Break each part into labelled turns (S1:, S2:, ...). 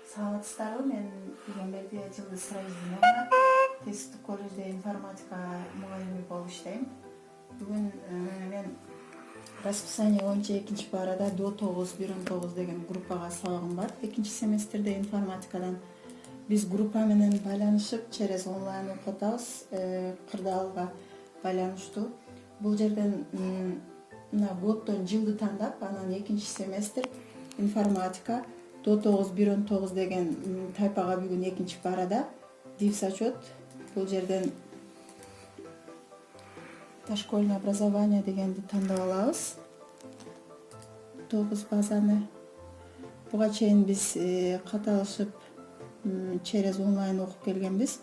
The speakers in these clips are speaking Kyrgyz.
S1: Саламатсыздарбы, мен Игемберди Жылдыз Сыраиздинова, Тесттик колледжде информатика мугалими болуп иштейм. Бүгүн мен расписание боюнча экинчи парада до 9-1-19 деген группага сабагым бар. Экинчи семестрде информатикадан биз группа менен байланышып, через онлайн окуп атабыз. Кырдаалга байланыштуу. Бул жерден мына годдон жылды тандап, анан экинчи семестр информатика до 9-1-19 деген тайпага бүгүн экинчи парада дивсачет. Бул жерден дошкольное образование дегенди тандап алабыз. 9 базаны. Буга чейин биз каталышып через онлайн окуп келгенбиз.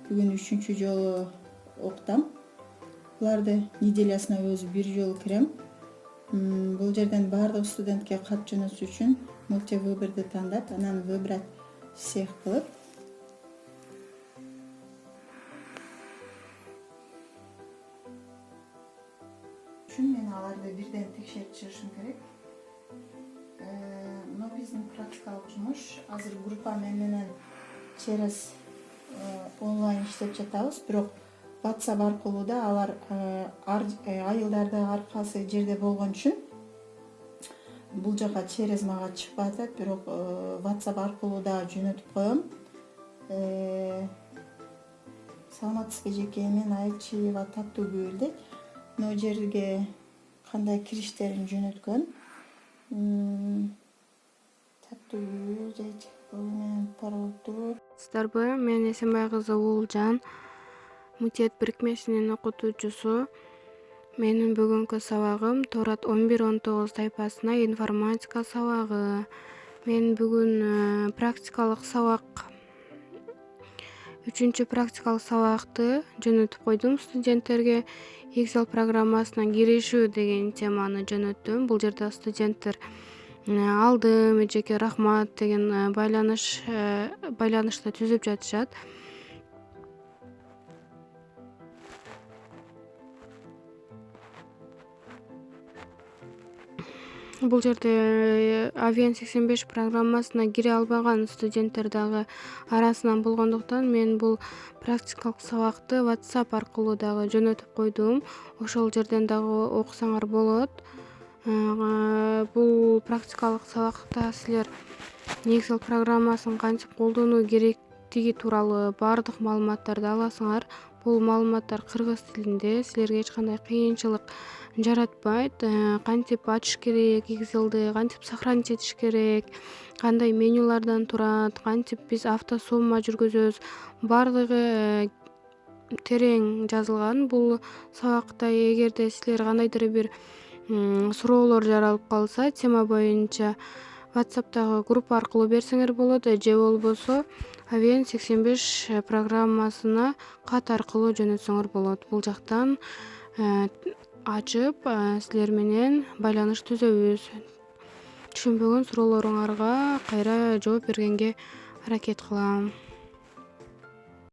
S1: Бүгүн 3-чү жолу окутам. Буларды неделясына өзү 1 жолу кирем. Бул жерден баардык студентке кат жөнөтүш үчүн мультивыборду тандап, анан выбрать всех кылып үчүн мен аларды бирден текшерип чыгышым керек. Но биздин практикалык жумуш азыр группа менен через онлайн иштеп жатабыз, бирок WhatsApp аркылуу да алар айылдарда ар кайсы жерде болгон үчүн бул жака через мага чыкпай атат, бирок WhatsApp аркылуу да жөнөтүп коем. Саламатсызбы жеке, мен Айчиева Таттуугүл дейт. Мына жерге кандай кириштерин жөнөткөн. Таттуугүл дейт. Менен паролду.
S2: Сыздарбы, мен Эсенбай кызы Уулжан, Мутиет бирикмесинин окутуучусу. Менин бүгүнкү сабагым Торат 11-19 тайпасына информатика сабагы. Мен бүгүн практикалык сабак 3-чү практикалык сабакты жөнөтүп койдум студенттерге. Excel программасына киришүү деген теманы жөнөттүм. Бул жерде студенттер алдым, эжеке рахмат деген байланышты түзүп жатышат. Бул жерде Avian 85 программасына кире албаган студенттер дагы арасынан болгондуктан мен бул практикалык сабакты WhatsApp аркылуу дагы жөнөтүп койдум. Ошол жерден дагы окусаңар болот. Бул практикалык сабакта силер Excel программасын кантип колдонуу керектиги тууралуу баардык маалыматтарды аласыңар. Бул маалыматтар кыргыз тилинде, силерге эч кандай кыйынчылык жаратпайт. Кантип ачыш керек Excel'ди, кантип сохранить этиш керек, кандай менюлардан турат, кантип биз автосумма жүргүзөбүз, баардыгы терең жазылган бул сабакта. Эгерде силер кандайдыр бир суроолор жаралып калса тема боюнча WhatsApp'тагы группа аркылуу берсеңер болот, же болбосо Avian 85 программасына кат аркылуу жөнөтсөңөр болот. Бул жактан ачып силер менен байланыш түзөбүз. Түшүнбөгөн суроолоруңарга кайра жооп бергенге аракет кылам.